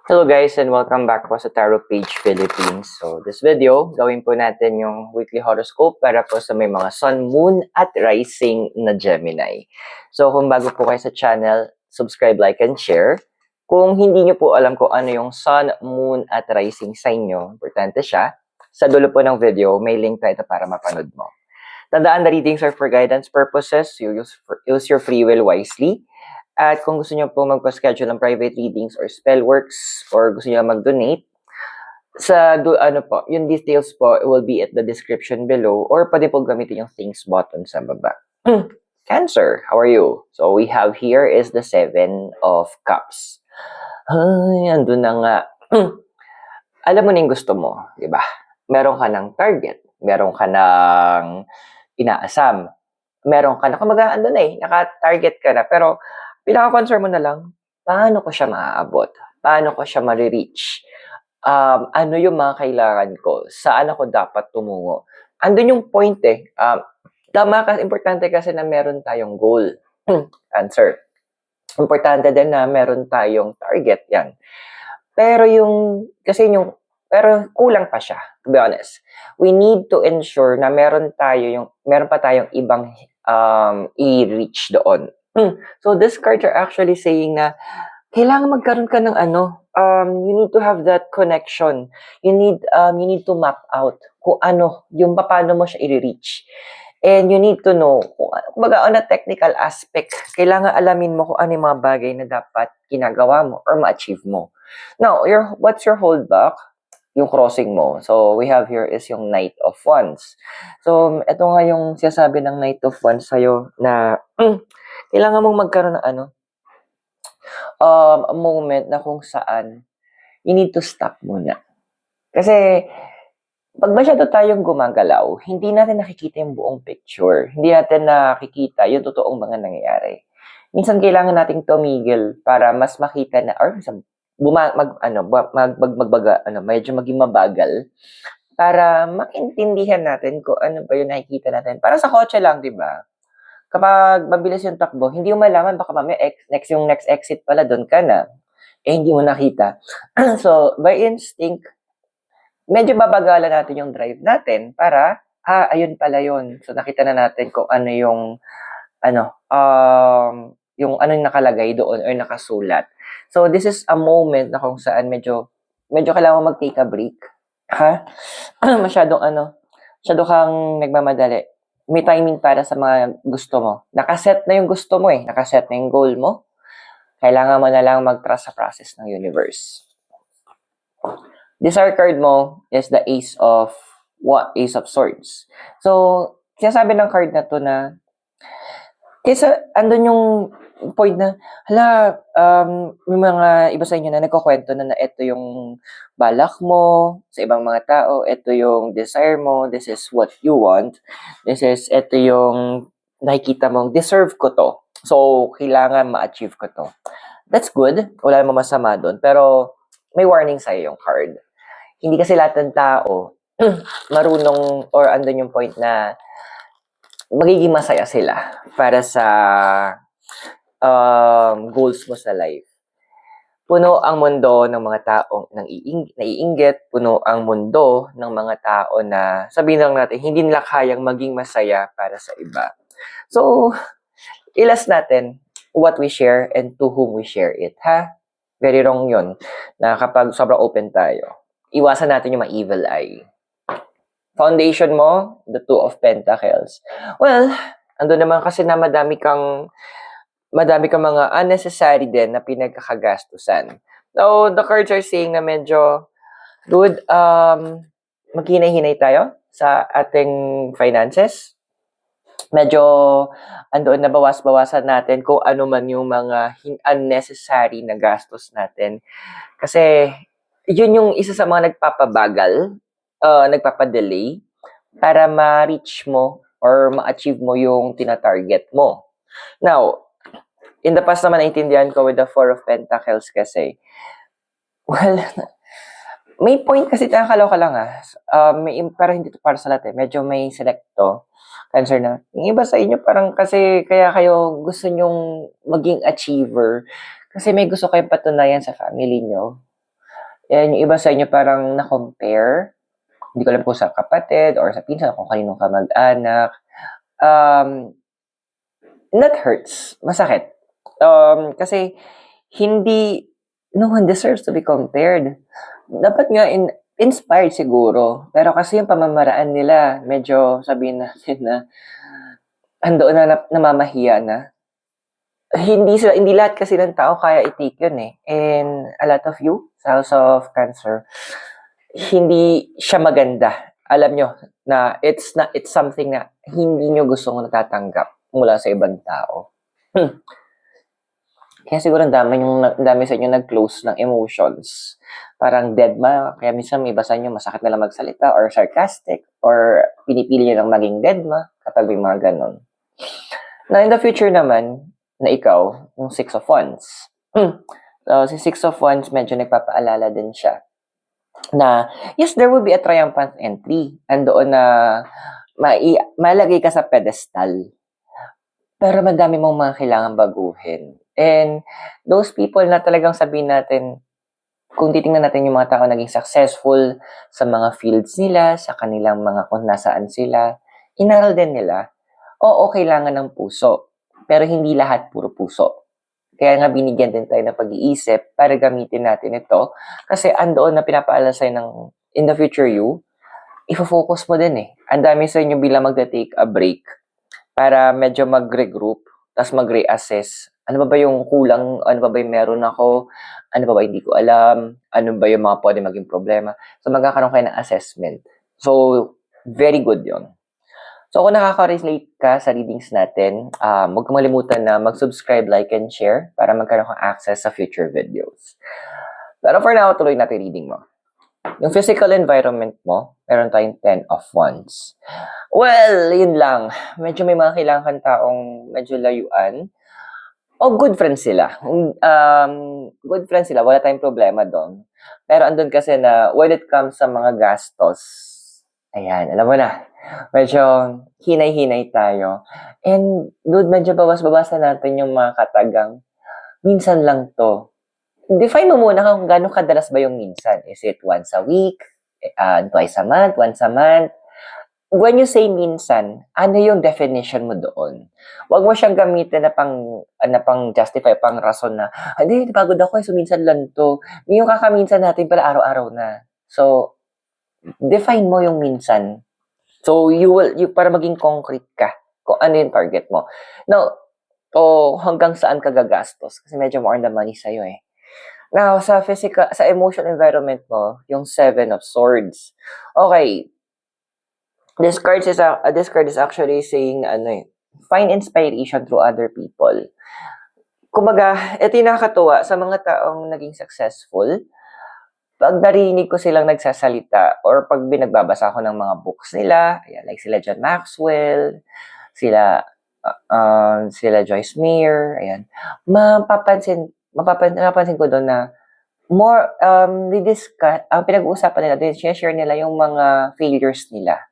Hello guys and welcome back po sa Tarot Page Philippines. So this video, gawin po natin yung weekly horoscope para po sa may mga Sun, Moon at Rising na Gemini. So kung bago po kayo sa channel, subscribe, like, and share. Kung hindi nyo po alam kung ano yung Sun, Moon at Rising sign nyo, importante siya. Sa dulo po ng video, may link na ito para mapanood mo. Tandaan, the readings are for guidance purposes. You use your free will wisely. At kung gusto niyo po magpa-schedule ng private readings or spell works or gusto niyo mag-donate, yung details po will be at the description below or pwede po gamitin yung thanks button sa baba. Cancer, how are you? So we have here is the 7 of Cups. Ay, andun na nga. Alam mo na yung gusto mo, di ba? Meron ka ng target, meron ka ng inaasam, meron ka na, kumbaga, andun na naka-target ka na, pero pinaka-concern mo na lang, paano ko siya maaabot? Paano ko siya ma-reach? Ano yung mga kailangan ko? Saan ako dapat tumungo? Andun yung point Tama kasi, importante kasi na meron tayong goal. Answer. Importante din na meron tayong target yan. Pero pero kulang pa siya, to be honest. We need to ensure na meron pa tayong ibang i-reach doon. So these cards are actually saying na kailangan magkaroon ka ng you need to have that connection. You need to map out kung paano mo siya i-reach. And you need to know, kumbaga on a technical aspect, kailangan alamin mo kung ano yung mga bagay na dapat ginagawa mo or ma-achieve mo. Now, what's your holdback? Yung crossing mo. So, we have here is yung Knight of Wands. So, ito nga yung sinasabi ng Knight of Wands sa'yo na kailangan mong magkaroon ng a moment na kung saan you need to stop muna. Kasi, pag masyado tayong gumagalaw, hindi natin nakikita yung buong picture. Hindi natin nakikita yung totoong mga nangyayari. Minsan kailangan nating tumigil para mas makita na, or medyo maging mabagal para maintindihan natin kung ano ba yung nakikita natin. Para sa kotse lang, di ba? Kapag mabilis yung takbo, hindi mo malaman, baka mamaya next exit pala, doon ka na. Hindi mo nakita. So, by instinct, medyo babagalan natin yung drive natin para, ayun pala yun. So, nakita na natin kung ano yung nakalagay doon or nakasulat. So, this is a moment na kung saan medyo kailangan mag-take a break. Masyado kang nagmamadali. May timing para sa mga gusto mo. Nakaset na yung gusto mo Nakaset na yung goal mo. Kailangan mo na lang mag-trust sa process ng universe. Desire card mo is the Ace of Swords. So, sinasabi ng card na to na kaysa andun yung point na, may mga iba sa inyo na nagkukwento na ito yung balak mo sa ibang mga tao, ito yung desire mo, this is what you want, ito yung nakikita mong, deserve ko to. So, kailangan ma-achieve ko to. That's good. Wala namang masama doon. Pero, may warning sa'yo yung card. Hindi kasi lahat ng tao marunong or andun yung point na magiging masaya sila para sa goals mo sa life. Puno ang mundo ng mga taong naiinggit, puno ang mundo ng mga tao na sabihin lang natin, hindi nila kayang maging masaya para sa iba. So, ilas natin what we share and to whom we share it, Very wrong yun, na kapag sobrang open tayo, iwasan natin yung mga evil eye. Foundation mo, the Two of Pentacles. Well, ando naman kasi na madami kang mga unnecessary din na pinagkakagastusan. So, the cards are saying na medyo, dude, maghinay-hinay tayo sa ating finances. Medyo, andoon na bawas-bawasan natin kung ano man yung mga unnecessary na gastos natin. Kasi, yun yung isa sa mga nagpapabagal, nagpapadelay, para ma-reach mo or ma-achieve mo yung tina-target mo. Now, in the past naman, naintindihan ko with the Four of Pentacles kasi, well, may point kasi nakakaloka lang pero hindi to para sa lahat Medyo may selecto. Cancer na. Yung iba sa inyo parang kasi kaya kayo gusto nyong maging achiever kasi may gusto kayong patunayan sa family nyo. And yung iba sa inyo parang na-compare, hindi ko alam kung sa kapatid or sa pinsan, kung kaninong kamag-anak. That hurts. Masakit. Kasi hindi, no one deserves to be compared. Dapat nga inspired siguro. Pero kasi yung pamamaraan nila, medyo sabihin natin na andoon na namamahiya na. Hindi lahat kasi ng tao kaya i-take yun eh. And a lot of you, sa House of Cancer, hindi siya maganda. Alam nyo na it's something na hindi nyo gustong natatanggap mula sa ibang tao. Kaya siguro ang dami sa inyo nag-close ng emotions. Parang dead ma, kaya minsan may iba sa inyo masakit na lang magsalita or sarcastic or pinipili nyo lang maging dead ma kapag may mga ganon. Now, in the future naman, na ikaw, yung Six of Wands. So, si Six of Wands, medyo nagpapaalala din siya na, yes, there will be a triumphant entry. Andoon na malagay ka sa pedestal. Pero madami mong mga kailangan baguhin. And those people na talagang sabihin natin, kung titingnan natin yung mga tao naging successful sa mga fields nila, sa kanilang mga kung nasaan sila, inaral din nila, oo, kailangan ng puso. Pero hindi lahat puro puso. Kaya nga binigyan din tayo ng pag-iisip para gamitin natin ito. Kasi andoon na pinapaalala sa'yo ng in the future you, ifo-focus mo din eh. Ang dami sa inyo bilang mag-take a break para medyo mag-regroup, tapos mag-reassess. Ano ba yung kulang? Ano ba yung meron ako? Ano ba hindi ko alam? Ano ba yung mga pwede maging problema? So, magkakaroon kayo ng assessment. So, very good yon. So, kung nakaka-relate ka sa readings natin, huwag kang malimutan na mag-subscribe, like, and share para magkaroon kang access sa future videos. Pero for now, tuloy natin reading mo. Yung physical environment mo, meron tayong 10 of Wands. Well, yun lang. Medyo may mga kailangan kang taong medyo layuan. O good friends sila. Good friends sila. Wala tayong problema doon. Pero andun kasi na when it comes sa mga gastos, ayan, alam mo na. Medyo hinay-hinay tayo. And dude, medyo bawas-bawasan natin yung mga katagang. Minsan lang to. Define mo muna kung gano'ng kadalas ba yung minsan. Is it once a week? Twice a month? Once a month? When you say minsan, ano yung definition mo doon? Huwag mo siyang gamitin na pang justify, pang rason na, hindi, pagod ako so minsan lang to. Yung kakaminsan natin pala araw-araw na. So, define mo yung minsan. So, you para maging concrete ka kung ano yung target mo. Now, hanggang saan ka gagastos? Kasi medyo more on the money sa'yo eh. Now, sa emotional environment mo, yung 7 of Swords. Okay, this card is actually saying find inspiration through other people. Kumbaga, ito yung nakakatuwa sa mga taong naging successful. Pag narinig ko silang nagsasalita or pag binagbabasa ko ng mga books nila, ayan, like sila John Maxwell, sila Joyce Meyer, ayan, mapapansin ko doon na more ang pinag-uusapan nila, share nila yung mga failures nila.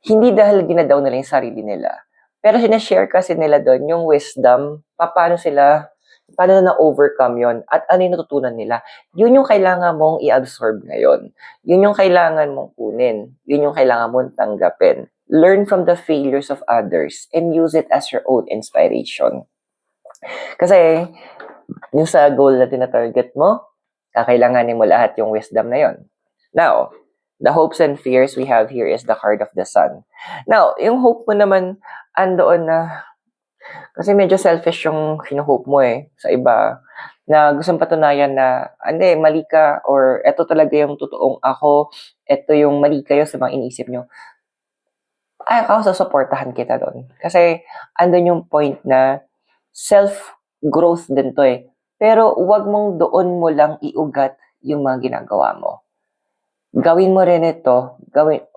Hindi dahil ginadaw nila yung sarili nila, pero sinashare kasi nila doon yung wisdom, paano na-overcome yon at ano yung natutunan nila. Yun yung kailangan mong i-absorb ngayon. Yun yung kailangan mong kunin. Yun yung kailangan mong tanggapin. Learn from the failures of others and use it as your own inspiration. Kasi, yung sa goal na tina-target mo, kakailanganin mo lahat yung wisdom na yon. Now, the hopes and fears we have here is the card of the Sun. Now, yung hope mo naman, andoon na kasi medyo selfish yung hinuhope mo sa iba na gustong patunayan na hindi, mali ka or eto talaga yung totoong ako, eto yung mali kayo sa mga iniisip nyo. Ay, ako susuportahan kita doon. Kasi andun yung point na self-growth din to Pero wag mong doon mo lang iugat yung mga ginagawa mo. Gawin mo rin ito,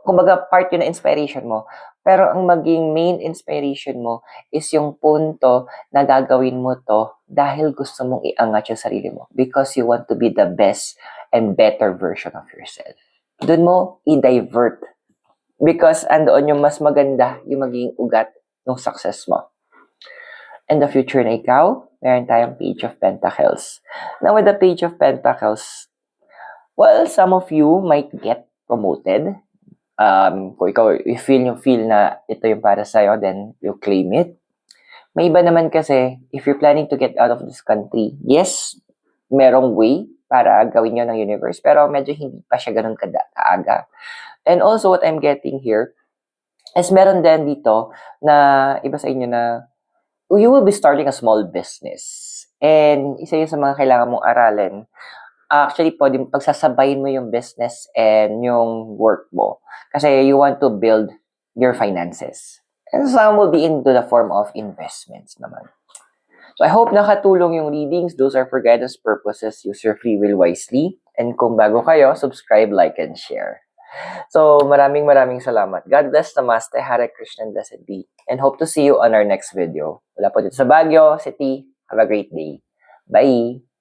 kumbaga part yun na inspiration mo, pero ang maging main inspiration mo is yung punto na gagawin mo to dahil gusto mong iangat yung sarili mo because you want to be the best and better version of yourself. Doon mo i-divert because andoon yung mas maganda yung magiging ugat ng success mo. And the future na ikaw, meron tayong Page of Pentacles. Now with the Page of Pentacles, Well, some of you might get promoted. Kung ikaw, feel na ito yung para sa'yo, then you claim it. May iba naman kasi, if you're planning to get out of this country, yes, merong way para gawin yun ng universe, pero medyo hindi pa siya ganun kaaga. And also, what I'm getting here is meron din dito na iba sa inyo na you will be starting a small business. And isa yun sa mga kailangan mong aralin. Actually, pwede pagsasabayin mo yung business and yung work mo. Kasi you want to build your finances. And some will be into the form of investments naman. So I hope nakatulong yung readings. Those are for guidance purposes. Use your free will wisely. And kung bago kayo, subscribe, like, and share. So maraming salamat. God bless, Namaste, Hare Krishna, and blessed be. And hope to see you on our next video. Wala po dito sa Baguio City. Have a great day. Bye!